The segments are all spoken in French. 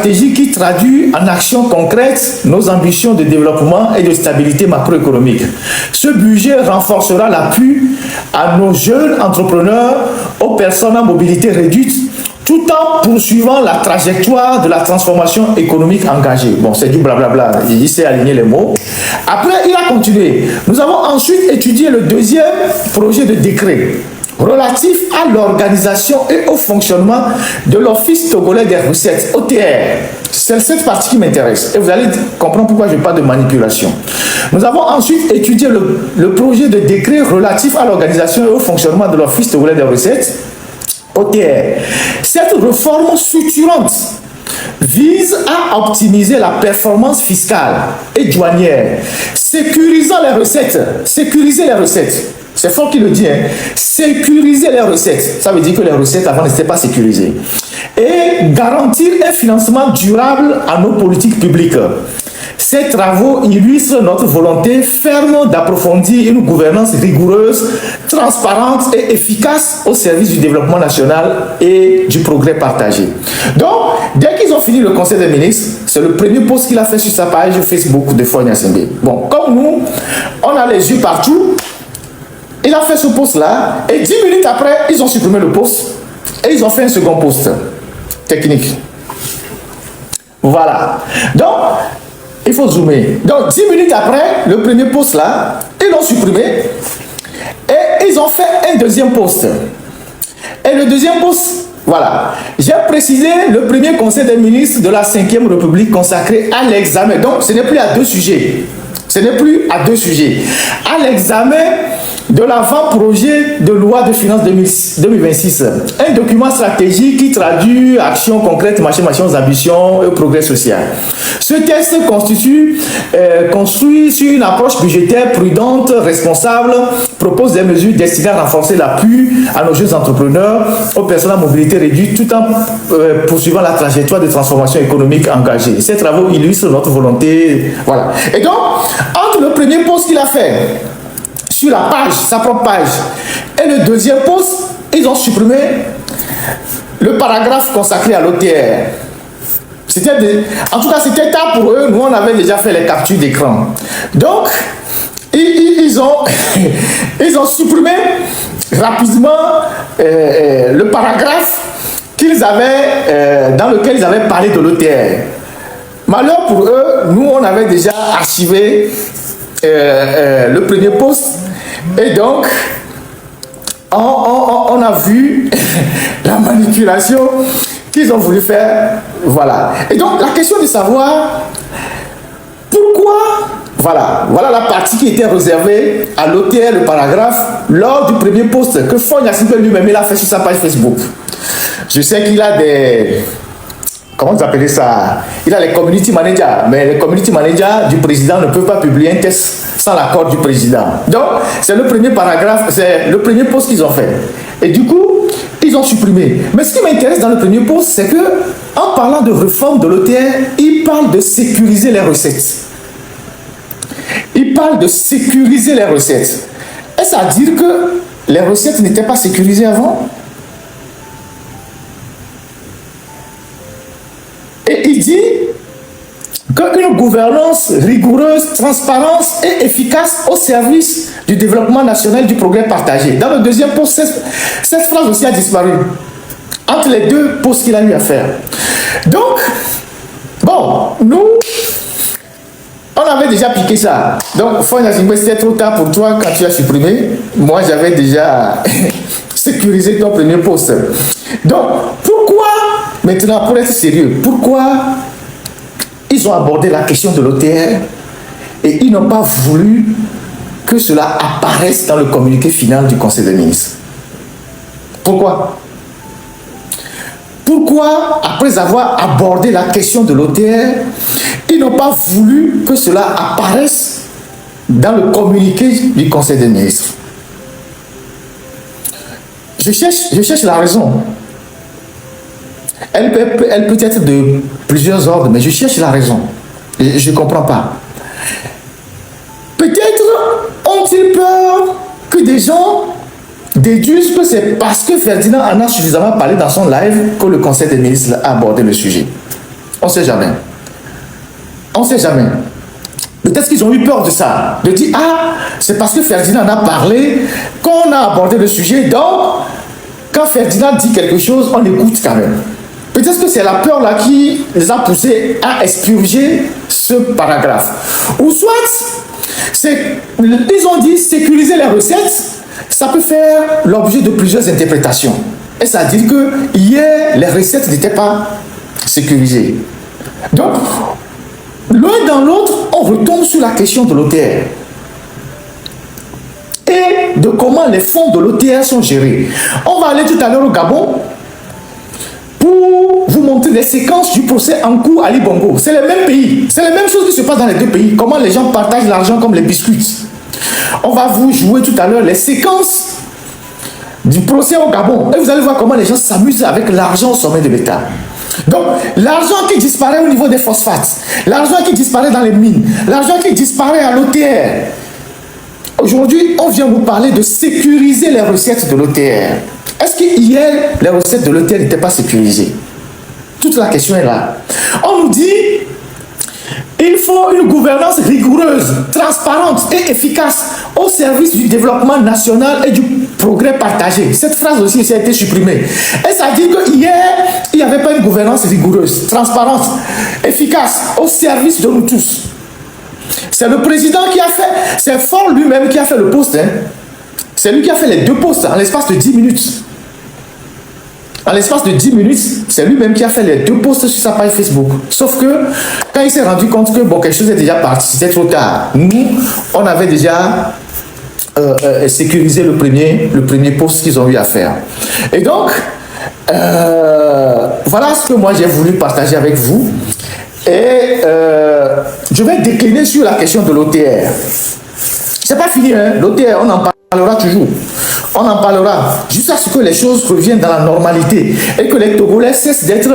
stratégie qui traduit en actions concrètes nos ambitions de développement et de stabilité macroéconomique. Ce budget renforcera l'appui à nos jeunes entrepreneurs, aux personnes à mobilité réduite, tout en poursuivant la trajectoire de la transformation économique engagée. Bon, c'est du blablabla, il s'est aligné les mots. Après, il a continué. Nous avons ensuite étudié le deuxième projet de décret relatif à l'organisation et au fonctionnement de l'Office togolais des recettes, OTR. C'est cette partie qui m'intéresse. Et vous allez comprendre pourquoi je parle de manipulation. Nous avons ensuite étudié le projet de décret relatif à l'organisation et au fonctionnement de l'Office togolais des recettes, OTR. Cette réforme structurante vise à optimiser la performance fiscale et douanière, sécurisant les recettes. Sécuriser les recettes. C'est fort qui le dit, hein. Sécuriser les recettes. Ça veut dire que les recettes avant n'étaient pas sécurisées. Et garantir un financement durable à nos politiques publiques. Ces travaux illustrent notre volonté ferme d'approfondir une gouvernance rigoureuse, transparente et efficace au service du développement national et du progrès partagé. Donc, dès qu'ils ont fini le conseil des ministres, c'est le premier post qu'il a fait sur sa page Facebook de Foy Gnassingbé. Bon, comme nous, on a les yeux partout, il a fait ce post-là, et 10 minutes après, ils ont supprimé le post, et ils ont fait un second post technique. Voilà. Donc, il faut zoomer. Donc, 10 minutes après, le premier post là, ils l'ont supprimé, et ils ont fait un deuxième post. Et le deuxième post, voilà. J'ai précisé le premier conseil des ministres de la 5e République consacré à l'examen. Donc, ce n'est plus à deux sujets. Ce n'est plus à deux sujets. À l'examen de l'avant-projet de loi de finances 2026. Un document stratégique qui traduit actions concrètes, machin, aux ambitions et au progrès social. Ce texte construit sur une approche budgétaire prudente, responsable, propose des mesures destinées à renforcer l'appui à nos jeunes entrepreneurs, aux personnes à mobilité réduite, tout en poursuivant la trajectoire de transformation économique engagée. Ces travaux illustrent notre volonté. Voilà. Et donc, entre le premier post qu'il a fait sur la page, sa propre page, et le deuxième post, ils ont supprimé le paragraphe consacré à l'OTR. En tout cas, c'était tard pour eux. Nous, on avait déjà fait les captures d'écran. Donc, ils ont supprimé rapidement le paragraphe qu'ils avaient, dans lequel ils avaient parlé de l'OTR. Malheur pour eux, nous, on avait déjà archivé le premier post. Et donc, on a vu la manipulation qu'ils ont voulu faire. Voilà. Et donc, la question de savoir pourquoi, voilà la partie qui était réservée à l'OTR, le paragraphe, lors du premier post que Foy Gnassingbé lui-même il a fait sur sa page Facebook. Je sais qu'il a des... Comment vous appelez ça? Il a les community managers, mais les community managers du président ne peuvent pas publier un texte sans l'accord du président. Donc, c'est le premier paragraphe, c'est le premier post qu'ils ont fait. Et du coup, ils ont supprimé. Mais ce qui m'intéresse dans le premier post, c'est que, en parlant de réforme de l'OTR, ils parlent de sécuriser les recettes. Ils parlent de sécuriser les recettes. Est-ce à dire que les recettes n'étaient pas sécurisées avant? Et il dit qu'une gouvernance rigoureuse, transparente et efficace au service du développement national du progrès partagé. Dans le deuxième post, cette phrase aussi a disparu. Entre les deux posts qu'il a eu à faire. Donc, bon, nous, on avait déjà piqué ça. Donc, Foy Gnassingbé, c'était trop tard pour toi quand tu as supprimé. Moi, j'avais déjà sécurisé ton premier post. Donc, pourquoi, maintenant, pour être sérieux, pourquoi ils ont abordé la question de l'OTR et ils n'ont pas voulu que cela apparaisse dans le communiqué final du Conseil des ministres? Pourquoi? Pourquoi, après avoir abordé la question de l'OTR, ils n'ont pas voulu que cela apparaisse dans le communiqué du Conseil des ministres? Je cherche la raison. Elle peut être de plusieurs ordres, mais je cherche la raison. Je ne comprends pas. Peut-être ont-ils peur que des gens déduisent que c'est parce que Ferdinand en a suffisamment parlé dans son live que le Conseil des ministres a abordé le sujet. On ne sait jamais. On ne sait jamais. Peut-être qu'ils ont eu peur de ça, de dire, ah, c'est parce que Ferdinand en a parlé, qu'on a abordé le sujet, donc, quand Ferdinand dit quelque chose, on écoute quand même. Peut-être que c'est la peur là qui les a poussés à expurger ce paragraphe. Ou soit, ils ont dit sécuriser les recettes, ça peut faire l'objet de plusieurs interprétations. Et ça dit que hier, les recettes n'étaient pas sécurisées. Donc, l'un dans l'autre, on retombe sur la question de l'OTR. Et de comment les fonds de l'OTR sont gérés. On va aller tout à l'heure au Gabon pour vous montrer les séquences du procès en cours à Ali Bongo. C'est le même pays. C'est la même chose qui se passe dans les deux pays. Comment les gens partagent l'argent comme les biscuits. On va vous jouer tout à l'heure les séquences du procès au Gabon. Et vous allez voir comment les gens s'amusent avec l'argent au sommet de l'État. Donc, l'argent qui disparaît au niveau des phosphates, l'argent qui disparaît dans les mines, l'argent qui disparaît à l'OTR. Aujourd'hui, on vient vous parler de sécuriser les recettes de l'OTR. Est-ce qu'hier, les recettes de l'OTR n'étaient pas sécurisées? Toute la question est là. On nous dit il faut une gouvernance rigoureuse, transparente et efficace au service du développement national et du progrès partagé. Cette phrase aussi a été supprimée. Et ça dit que hier, il n'y avait pas une gouvernance rigoureuse, transparente, efficace au service de nous tous. C'est le président qui a fait, c'est Faure lui-même qui a fait le post. Hein. C'est lui qui a fait les deux posts en l'espace de 10 minutes. En l'espace de 10 minutes, c'est lui-même qui a fait les deux posts sur sa page Facebook. Sauf que, quand il s'est rendu compte que bon, quelque chose est déjà parti, c'était trop tard. Nous, on avait déjà sécurisé le premier post qu'ils ont eu à faire. Et donc, voilà ce que moi j'ai voulu partager avec vous. Et je vais décliner sur la question de l'OTR. C'est pas fini, hein? L'OTR, on en parlera toujours. On en parlera jusqu'à ce que les choses reviennent dans la normalité et que les Togolais cessent d'être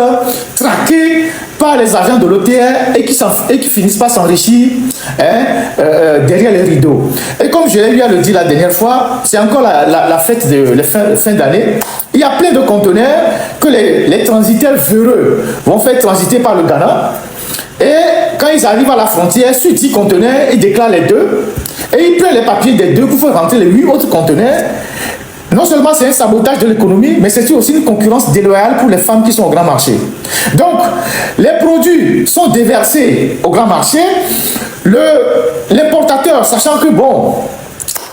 traqués par les agents de l'OTR et qui finissent par s'enrichir derrière les rideaux. Et comme je l'ai eu à le dire la dernière fois, c'est encore la fête de fin d'année. Il y a plein de conteneurs que les transitaires véreux vont faire transiter par le Ghana. Et quand ils arrivent à la frontière, sur 10 conteneurs, ils déclarent les deux. Et ils prennent les papiers des deux pour faire rentrer les 8 autres conteneurs. Non seulement c'est un sabotage de l'économie, mais c'est aussi une concurrence déloyale pour les femmes qui sont au grand marché. Donc, les produits sont déversés au grand marché. L'importateur, sachant que bon,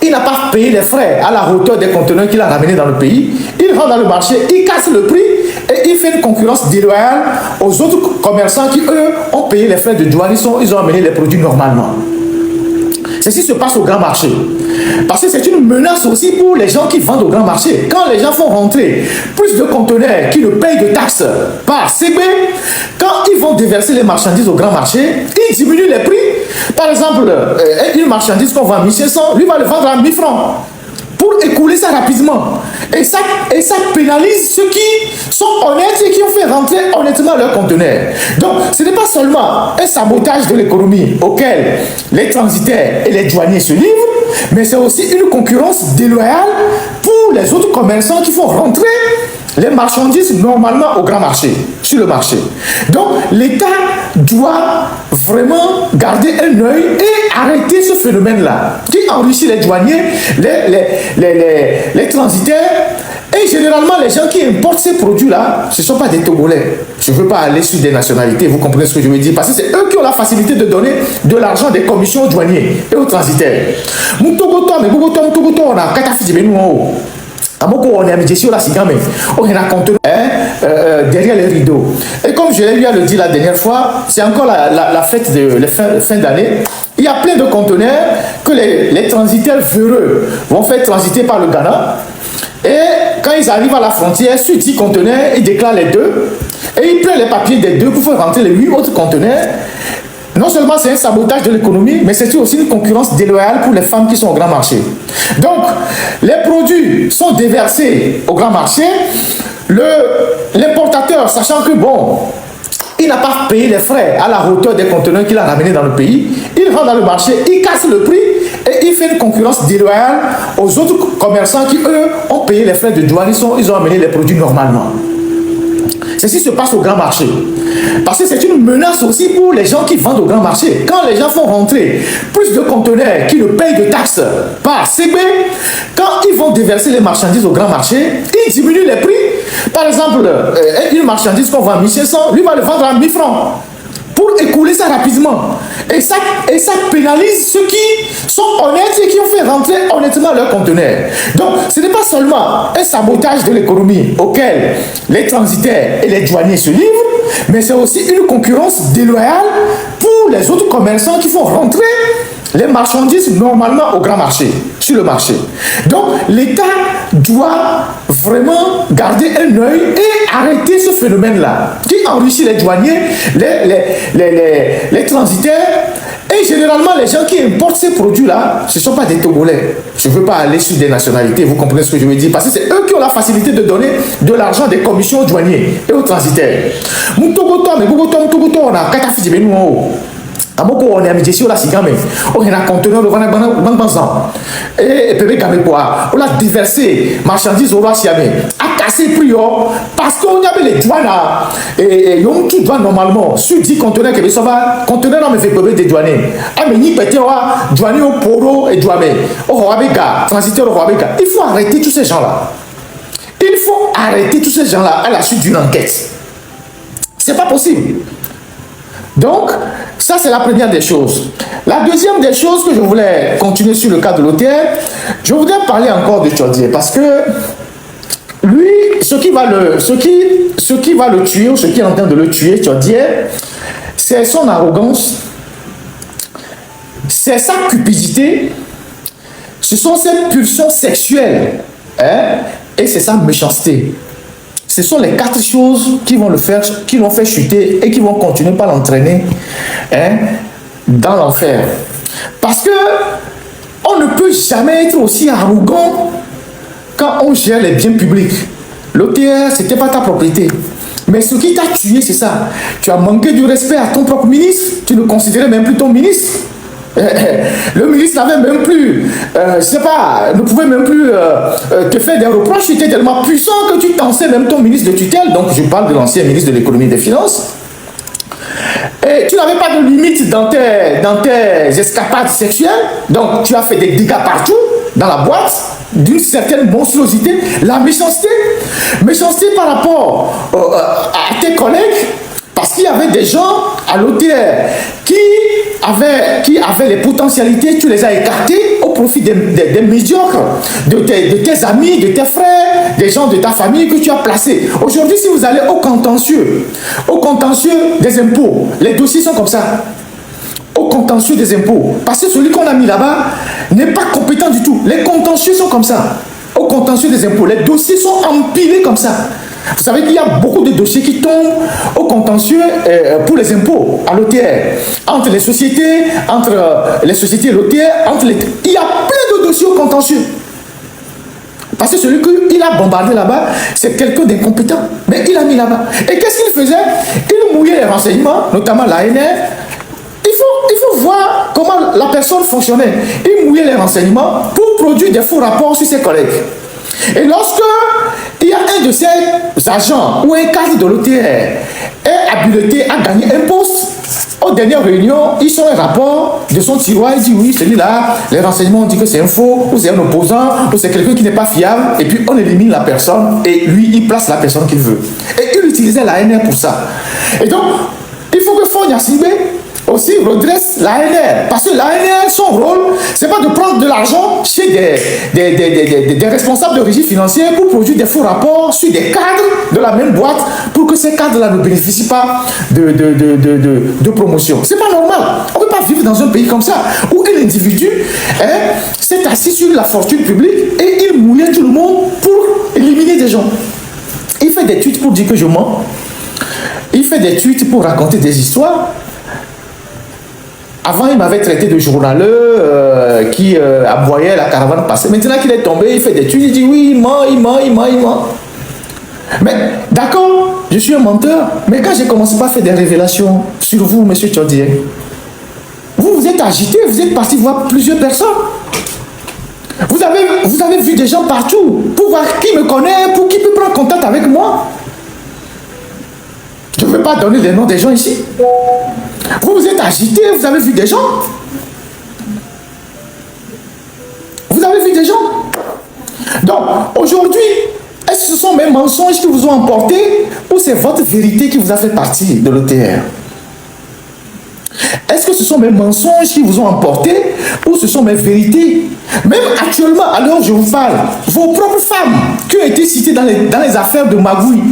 il n'a pas payé les frais à la hauteur des conteneurs qu'il a ramenés dans le pays, il rentre dans le marché, il casse le prix et il fait une concurrence déloyale aux autres commerçants qui, eux, ont payé les frais de douane, ils ont amené les produits normalement. Ceci se passe au grand marché. Parce que c'est une menace aussi pour les gens qui vendent au grand marché. Quand les gens font rentrer plus de conteneurs qui ne payent de taxes par CB, quand ils vont déverser les marchandises au grand marché, ils diminuent les prix. Par exemple, une marchandise qu'on vend à 1500, lui va le vendre à 1000 francs. Pour écouler ça rapidement. Et ça pénalise ceux qui sont honnêtes et qui ont fait rentrer honnêtement leurs conteneurs. Donc, ce n'est pas seulement un sabotage de l'économie auquel les transitaires et les douaniers se livrent, mais c'est aussi une concurrence déloyale pour les autres commerçants qui font rentrer les marchandises normalement au grand marché, sur le marché. Donc, l'État doit vraiment garder un œil et arrêter ce phénomène-là qui enrichit les douaniers, les transitaires et généralement les gens qui importent ces produits-là, ce ne sont pas des Togolais. Je ne veux pas aller sur des nationalités, vous comprenez ce que je veux dire, parce que c'est eux qui ont la facilité de donner de l'argent des commissions aux douaniers et aux transitaires. On a on est amis sur la cigame, on raconte derrière les rideaux. Et comme je l'ai eu à le dire la dernière fois, c'est encore la fête de fin d'année. Il y a plein de conteneurs que les transitaires véreux vont faire transiter par le Ghana. Et quand ils arrivent à la frontière, sur 10 conteneurs, ils déclarent les deux. Et ils prennent les papiers des deux pour faire rentrer les 8 autres conteneurs. Non seulement c'est un sabotage de l'économie, mais c'est aussi une concurrence déloyale pour les femmes qui sont au grand marché. Donc, les produits sont déversés au grand marché. L'importateur, sachant que bon, il n'a pas payé les frais à la hauteur des conteneurs qu'il a ramenés dans le pays, il rentre dans le marché, il casse le prix et il fait une concurrence déloyale aux autres commerçants qui, eux, ont payé les frais de douane, ils ont amené les produits normalement. Ceci se passe au grand marché. Parce que c'est une menace aussi pour les gens qui vendent au grand marché. Quand les gens font rentrer plus de conteneurs qui ne payent de taxes par CB, quand ils vont déverser les marchandises au grand marché, ils diminuent les prix. Par exemple, une marchandise qu'on vend à 1500, lui va le vendre à 1000 francs. Pour écouler ça rapidement. Et ça pénalise ceux qui sont honnêtes et qui ont fait rentrer honnêtement leurs conteneurs. Donc, ce n'est pas seulement un sabotage de l'économie auquel les transitaires et les douaniers se livrent, mais c'est aussi une concurrence déloyale pour les autres commerçants qui font rentrer les marchandises normalement au grand marché, sur le marché. Donc, l'État doit vraiment garder un œil et arrêter ce phénomène-là qui enrichit les douaniers, les transitaires et généralement les gens qui importent ces produits-là, ce ne sont pas des Togolais. Je ne veux pas aller sur des nationalités, vous comprenez ce que je veux dire, parce que c'est eux qui ont la facilité de donner de l'argent des commissions aux douaniers et aux transitaires. On a amoko on est amitié sur la cigame on a conteneur et bébé gamé quoi on a déversé marchandises au roi siamé a cassé prix parce qu'on y avait les douanes et yon qui doit normalement sur 10 conteneurs que ça va conteneur on me fait bébé des douaniers ah mais ni pété douanier au poro et douanier au Roabega transitaire au Roabega. Il faut arrêter tous ces gens là, il faut arrêter tous ces gens là à la suite d'une enquête. C'est pas possible. Donc, ça c'est la première des choses. La deuxième des choses que je voulais continuer sur le cas de l'OTR, je voudrais parler encore de Tchodié parce que lui, ce qui va le tuer, ou ce qui est en train de le tuer, Tchodié, c'est son arrogance, c'est sa cupidité, ce sont ses pulsions sexuelles, hein, et c'est sa méchanceté. Ce sont les 4 choses qui vont le faire, qui l'ont fait chuter et qui vont continuer par l'entraîner, hein, dans l'enfer. Parce que on ne peut jamais être aussi arrogant quand on gère les biens publics. L'OTR, ce n'était pas ta propriété. Mais ce qui t'a tué, c'est ça. Tu as manqué du respect à ton propre ministre. Tu ne considérais même plus ton ministre. Le ministre n'avait même plus, je sais pas, ne pouvait même plus te faire des reproches. Tu étais tellement puissant que tu tensais même ton ministre de tutelle. Donc je parle de l'ancien ministre de l'économie et des finances. Et tu n'avais pas de limite dans tes escapades sexuelles. Donc tu as fait des dégâts partout dans la boîte, d'une certaine monstruosité. La méchanceté par rapport à tes collègues. Parce qu'il y avait des gens à l'OTR qui avaient les potentialités, tu les as écartés au profit des médiocres, de tes amis, de tes frères, des gens de ta famille que tu as placés. Aujourd'hui, si vous allez au contentieux des impôts, les dossiers sont comme ça. Au contentieux des impôts. Parce que celui qu'on a mis là-bas n'est pas compétent du tout. Les contentieux sont comme ça. Au contentieux des impôts, les dossiers sont empilés comme ça. Vous savez qu'il y a beaucoup de dossiers qui tombent au contentieux pour les impôts à l'OTR. Entre les sociétés et l'OTR, il y a plein de dossiers au contentieux. Parce que celui qu'il a bombardé là-bas, c'est quelqu'un d'incompétent. Mais il a mis là-bas. Et qu'est-ce qu'il faisait? Il mouillait les renseignements, notamment l'ANR. Il faut voir comment la personne fonctionnait. Il mouillait les renseignements pour produire des faux rapports sur ses collègues. Et lorsque il y a un de ces agents ou un cadre de l'OTR est habilité à gagner un poste, aux dernières réunions, il sort un rapport de son tiroir, il dit oui, celui-là, les renseignements ont dit que c'est un faux, ou c'est un opposant, ou c'est quelqu'un qui n'est pas fiable, et puis on élimine la personne, et lui, il place la personne qu'il veut. Et il utilisait l'ANR pour ça. Et donc, il faut que Fogna Sibé aussi redresse l'ANR. Parce que l'ANR, son rôle, c'est pas de prendre de l'argent chez des responsables de régie financière pour produire des faux rapports sur des cadres de la même boîte pour que ces cadres-là ne bénéficient pas de promotion. C'est pas normal. On ne peut pas vivre dans un pays comme ça où un individu s'est assis sur la fortune publique et il mouillait tout le monde pour éliminer des gens. Il fait des tweets pour dire que je mens. Il fait des tweets pour raconter des histoires. Avant, il m'avait traité de journaleux qui aboyait la caravane passée. Maintenant qu'il est tombé, il fait des tweets, il dit oui, il ment. Mais d'accord, je suis un menteur. Mais quand j'ai commencé par faire des révélations sur vous, monsieur Tchodié, vous êtes agité, vous êtes parti voir plusieurs personnes. Vous avez vu des gens partout pour voir qui me connaît, pour qui peut prendre contact avec moi. peux pas donner les noms des gens ici. Vous vous êtes agité, vous avez vu des gens. Vous avez vu des gens. Donc, aujourd'hui, est-ce que ce sont mes mensonges qui vous ont emporté ou c'est votre vérité qui vous a fait partie de l'OTR? Est-ce que ce sont mes mensonges qui vous ont emporté ou ce sont mes vérités? Même actuellement, à l'heure où je vous parle, vos propres femmes qui ont été citées dans les affaires de magouille,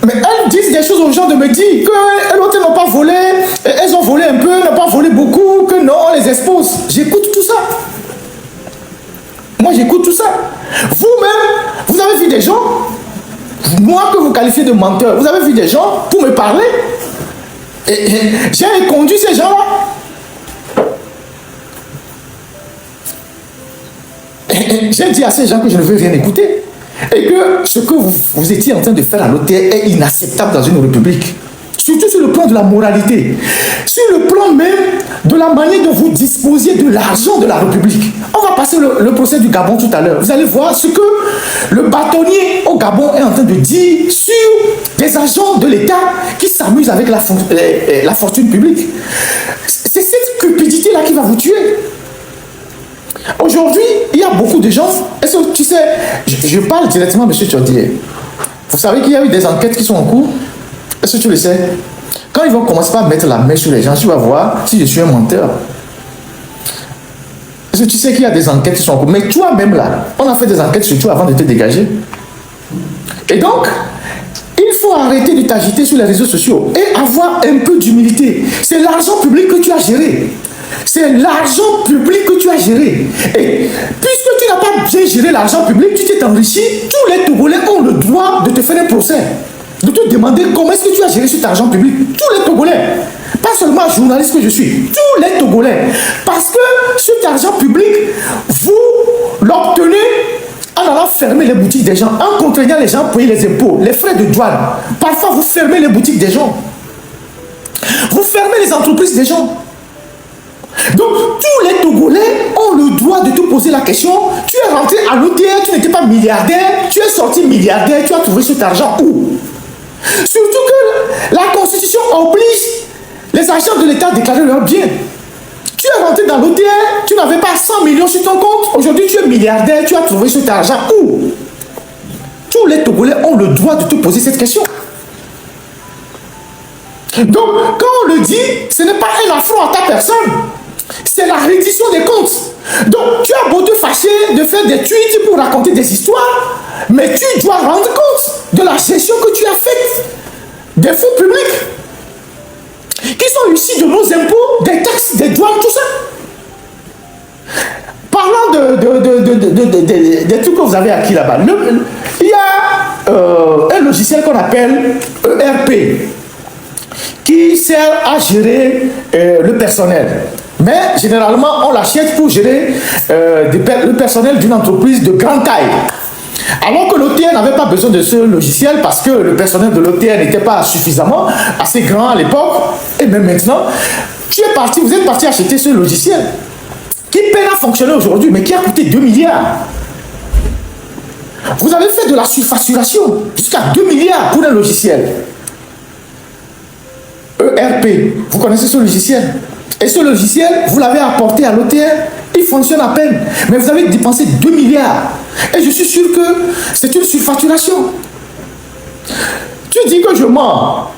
mais elles disent des choses aux gens de me dire que l'autre n'ont pas volé, elles ont volé un peu, n'ont pas volé beaucoup, que non, on les expose. J'écoute tout ça. Moi, j'écoute tout ça. Vous-même, vous avez vu des gens, moi que vous qualifiez de menteur, vous avez vu des gens pour me parler. Et j'ai conduit ces gens-là. J'ai dit à ces gens que je ne veux rien écouter. Et que ce que vous étiez en train de faire à l'OTR est inacceptable dans une république. Surtout sur le plan de la moralité. Sur le plan même de la manière dont vous disposiez de l'argent de la République. On va passer le procès du Gabon tout à l'heure. Vous allez voir ce que le bâtonnier au Gabon est en train de dire sur des agents de l'État qui s'amusent avec la fortune publique. C'est cette cupidité-là qui va vous tuer. Aujourd'hui, il y a beaucoup de gens, est-ce que tu sais, je parle directement à M. Tchodier. Vous savez qu'il y a eu des enquêtes qui sont en cours. Est-ce que tu le sais? Quand ils vont commencer par mettre la main sur les gens, tu vas voir si je suis un menteur. Est-ce que tu sais qu'il y a des enquêtes qui sont en cours? Mais toi-même là, on a fait des enquêtes sur toi avant de te dégager. Et donc, il faut arrêter de t'agiter sur les réseaux sociaux et avoir un peu d'humilité. C'est l'argent public que tu as géré. C'est l'argent public que tu as géré. Et puisque tu n'as pas bien géré l'argent public, tu t'es enrichi, tous les Togolais ont le droit de te faire un procès. De te demander comment est-ce que tu as géré cet argent public. Tous les Togolais. Pas seulement journaliste que je suis. Tous les Togolais. Parce que cet argent public, vous l'obtenez en allant fermer les boutiques des gens, en contraignant les gens à payer les impôts, les frais de douane. Parfois, vous fermez les boutiques des gens. Vous fermez les entreprises des gens. Donc, tous les Togolais ont le droit de te poser la question. Tu es rentré à l'OTR, tu n'étais pas milliardaire, tu es sorti milliardaire, tu as trouvé cet argent où? Surtout que la Constitution oblige les agents de l'État à déclarer leurs biens. Tu es rentré dans l'OTR, tu n'avais pas 100 millions sur ton compte, aujourd'hui tu es milliardaire, tu as trouvé cet argent où? Tous les Togolais ont le droit de te poser cette question. Donc, quand on le dit, ce n'est pas un affront à ta personne. C'est la reddition des comptes. Donc, tu as beau te fâcher de faire des tweets pour raconter des histoires, mais tu dois rendre compte de la gestion que tu as faite des fonds publics qui sont issus de nos impôts, des taxes, des douanes, tout ça. Parlant des trucs que vous avez acquis là-bas, il y a un logiciel qu'on appelle ERP qui sert à gérer le personnel. Mais généralement, on l'achète pour gérer le personnel d'une entreprise de grande taille. Alors que l'OTR n'avait pas besoin de ce logiciel parce que le personnel de l'OTR n'était pas suffisamment assez grand à l'époque. Et même maintenant, vous êtes parti acheter ce logiciel qui peine à fonctionner aujourd'hui, mais qui a coûté 2 milliards. Vous avez fait de la surfacturation jusqu'à 2 milliards pour un logiciel. ERP, vous connaissez ce logiciel? Et ce logiciel, vous l'avez apporté à l'OTR, il fonctionne à peine. Mais vous avez dépensé 2 milliards. Et je suis sûr que c'est une surfacturation. Tu dis que je mens.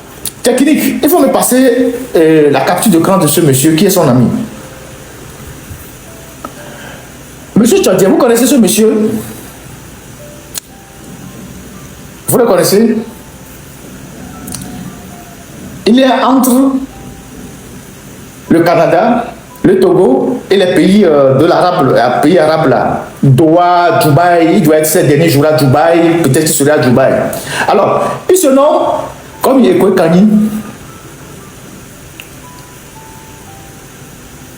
Technique, il faut me passer la capture d'écran de ce monsieur qui est son ami. Monsieur Tchadier, vous connaissez ce monsieur? Vous le connaissez? Il est entre le Canada, le Togo et les pays de l'arabe, pays arabes là. Doha, Dubaï, il doit être ces derniers jours à Dubaï, peut-être qu'il serait à Dubaï. Alors, il se nomme comme Yekwe Kani.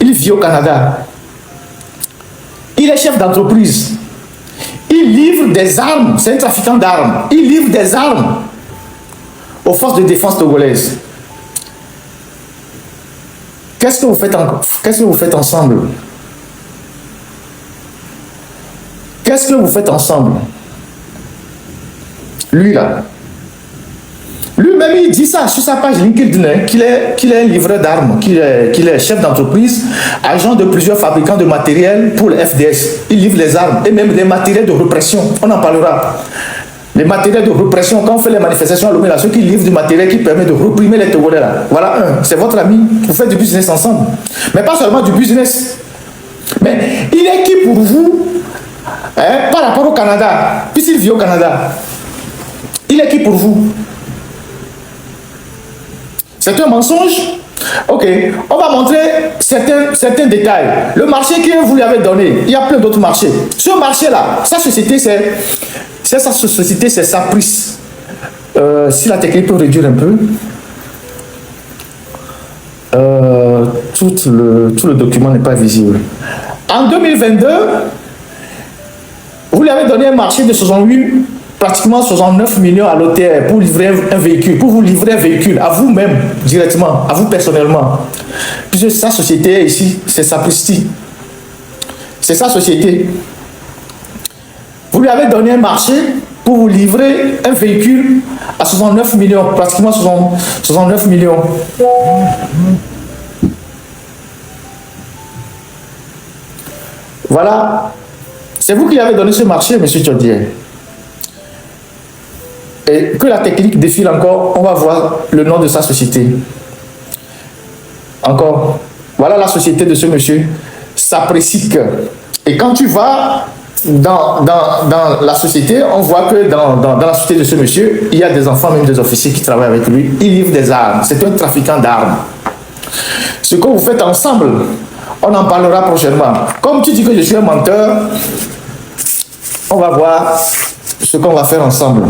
Il vit au Canada. Il est chef d'entreprise. Il livre des armes, c'est un trafiquant d'armes. Il livre des armes aux forces de défense togolaises. Qu'est-ce que vous faites ensemble? Qu'est-ce que vous faites ensemble? Lui là. Lui-même, il dit ça sur sa page LinkedIn, hein, qu'il est livreur d'armes, qu'il est chef d'entreprise, agent de plusieurs fabricants de matériel pour le FDS. Il livre les armes et même des matériels de répression. On en parlera. Les matériels de répression, quand on fait les manifestations à Lomé, ceux qui livrent du matériel qui permet de réprimer les Togolais là. Voilà un, c'est votre ami. Vous faites du business ensemble. Mais pas seulement du business. Mais il est qui pour vous, hein, par rapport au Canada, puisqu'il vit au Canada? Il est qui pour vous? C'est un mensonge? Ok, on va montrer certains détails. Le marché que vous lui avez donné, il y a plein d'autres marchés. Ce marché-là, sa société, c'est Sapris. Si la technique peut réduire un peu, tout le document n'est pas visible. En 2022, vous lui avez donné un marché de 68, pratiquement 69 millions à l'OTR pour livrer un véhicule, pour vous livrer un véhicule à vous-même, directement, à vous personnellement. Puisque sa société ici, c'est Sapristi. C'est sa société. Vous lui avez donné un marché pour vous livrer un véhicule à 69 millions, pratiquement 69 millions. Voilà. C'est vous qui avez donné ce marché, M. Tchodier. Et que la technique défile encore, on va voir le nom de sa société. Encore. Voilà la société de ce monsieur, Sapresic. Et quand tu vas dans la société, on voit que dans la société de ce monsieur, il y a des enfants, même des officiers qui travaillent avec lui. Il livre des armes. C'est un trafiquant d'armes. Ce que vous faites ensemble, on en parlera prochainement. Comme tu dis que je suis un menteur, on va voir ce qu'on va faire ensemble.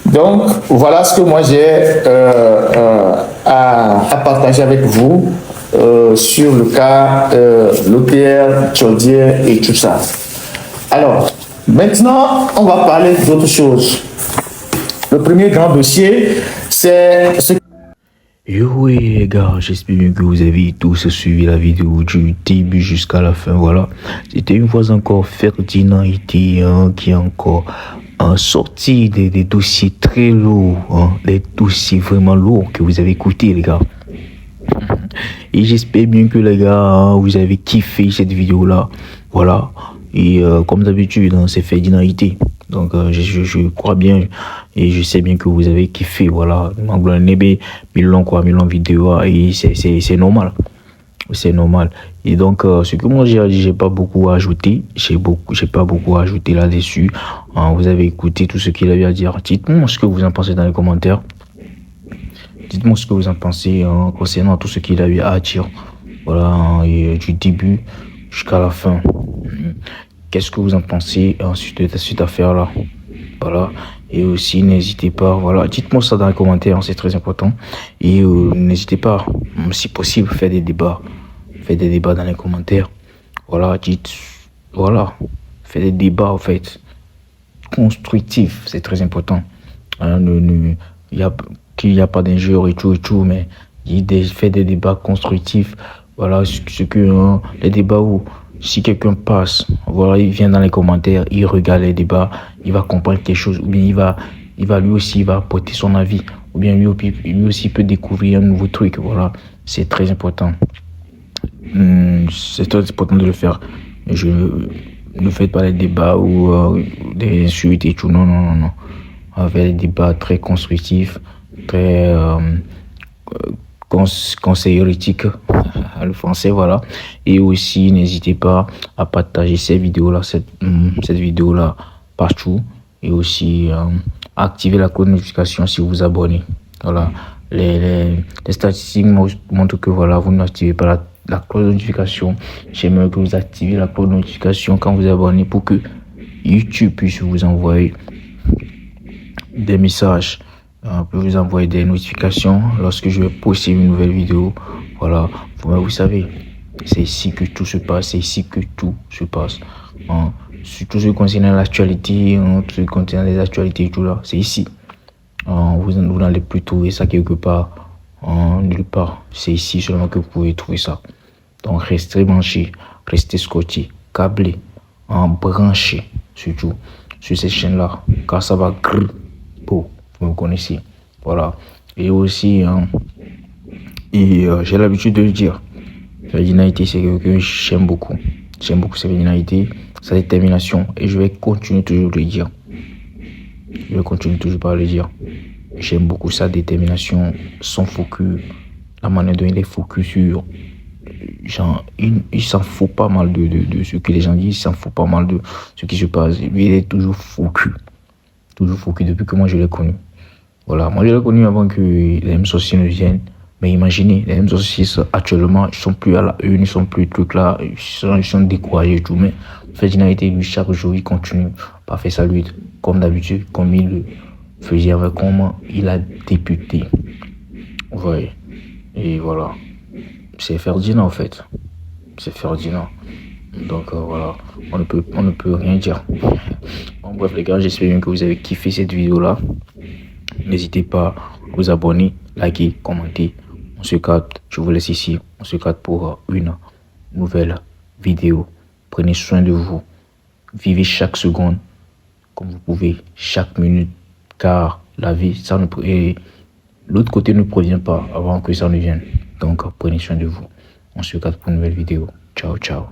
Donc, voilà ce que moi j'ai à partager avec vous sur le cas l'OTR, Tchodier et tout ça. Alors, maintenant, on va parler d'autres choses. Le premier grand dossier, c'est ce... Yo oui les gars, j'espère bien que vous avez tous suivi la vidéo du début jusqu'à la fin, voilà. C'était une fois encore Ferdinand Ity qui a encore sorti des dossiers très lourds, des dossiers vraiment lourds que vous avez écoutés les gars. Et j'espère bien que les gars, vous avez kiffé cette vidéo là, voilà. Et comme d'habitude, c'est Ferdinand Ity. Donc je crois bien et je sais bien que vous avez kiffé, voilà. Milon vidéo et c'est normal. C'est normal. Et donc ce que moi j'ai pas beaucoup à ajouter, j'ai pas beaucoup à ajouter là-dessus. Vous avez écouté tout ce qu'il avait à dire. Dites-moi ce que vous en pensez dans les commentaires. Dites-moi ce que vous en pensez concernant tout ce qu'il avait à dire. Voilà, et du début jusqu'à la fin. Qu'est-ce que vous en pensez suite à cette affaire-là? Voilà. Et aussi, n'hésitez pas, voilà, dites-moi ça dans les commentaires, c'est très important. Et n'hésitez pas, si possible, faire des débats. Faites des débats dans les commentaires. Voilà, voilà, faites des débats, en fait, constructifs, c'est très important. Qu'il n'y a pas d'injure et tout, mais faites des débats constructifs. Voilà, les débats où, si quelqu'un passe, voilà, il vient dans les commentaires, il regarde les débats, il va comprendre quelque chose, ou bien lui aussi va apporter son avis, ou bien lui aussi peut découvrir un nouveau truc, voilà, c'est très important. C'est très important de le faire. Ne faites pas les débats ou des insultes et tout, non. On va faire des débats très constructifs, très conseil éthique, le français, voilà. Et aussi n'hésitez pas à partager cette vidéo là partout, et aussi activer la cloche de notification si vous vous abonnez. Voilà, les statistiques montrent que voilà, vous n'activez pas la cloche de notification. J'aimerais que vous activez la cloche de notification quand vous vous abonnez pour que YouTube puisse vous envoyer des messages, pour vous envoyer des notifications lorsque je vais poster une nouvelle vidéo. Voilà, vous savez, c'est ici que tout se passe, surtout ce qui concerne l'actualité, tout ce qui concerne les actualités et tout là, c'est ici. Vous n'allez plus trouver ça quelque part, nulle part. C'est ici seulement que vous pouvez trouver ça. Donc restez branchés, restez scotchés, câblés, branchés, surtout sur cette chaîne là, car ça va vous me connaissez. Voilà. Et aussi, hein, j'ai l'habitude de le dire. Ferdinand Haïté, c'est quelqu'un que j'aime beaucoup. J'aime beaucoup Ferdinand Haïté, sa détermination. Et je vais continuer toujours de le dire. Je vais continuer toujours par le dire. J'aime beaucoup sa détermination, son focus, la manière dont il est focus sur. Genre, il s'en fout pas mal de ce que les gens disent, il s'en fout pas mal de ce qui se passe. Lui, il est toujours focus. Toujours focus depuis que moi je l'ai connu. Voilà, moi je l'ai connu avant que les M66 ne viennent. Mais imaginez, les M66 actuellement, ils sont plus à la une, ils sont plus trucs là, ils sont découragés et tout. Mais Ferdinand Haïté, lui, chaque jour, il continue par faire sa lutte, comme d'habitude, comme il le faisait avec comment il a débuté. Ouais, et voilà. C'est Ferdinand en fait. C'est Ferdinand. Donc voilà, on ne peut rien dire. Bon, bref les gars, j'espère bien que vous avez kiffé cette vidéo là. N'hésitez pas à vous abonner, liker, commenter. On se capte, je vous laisse ici. On se capte pour une nouvelle vidéo. Prenez soin de vous. Vivez chaque seconde comme vous pouvez, chaque minute. Car la vie, ça ne et l'autre côté ne provient pas avant que ça ne vienne. Donc prenez soin de vous. On se capte pour une nouvelle vidéo. Ciao, ciao.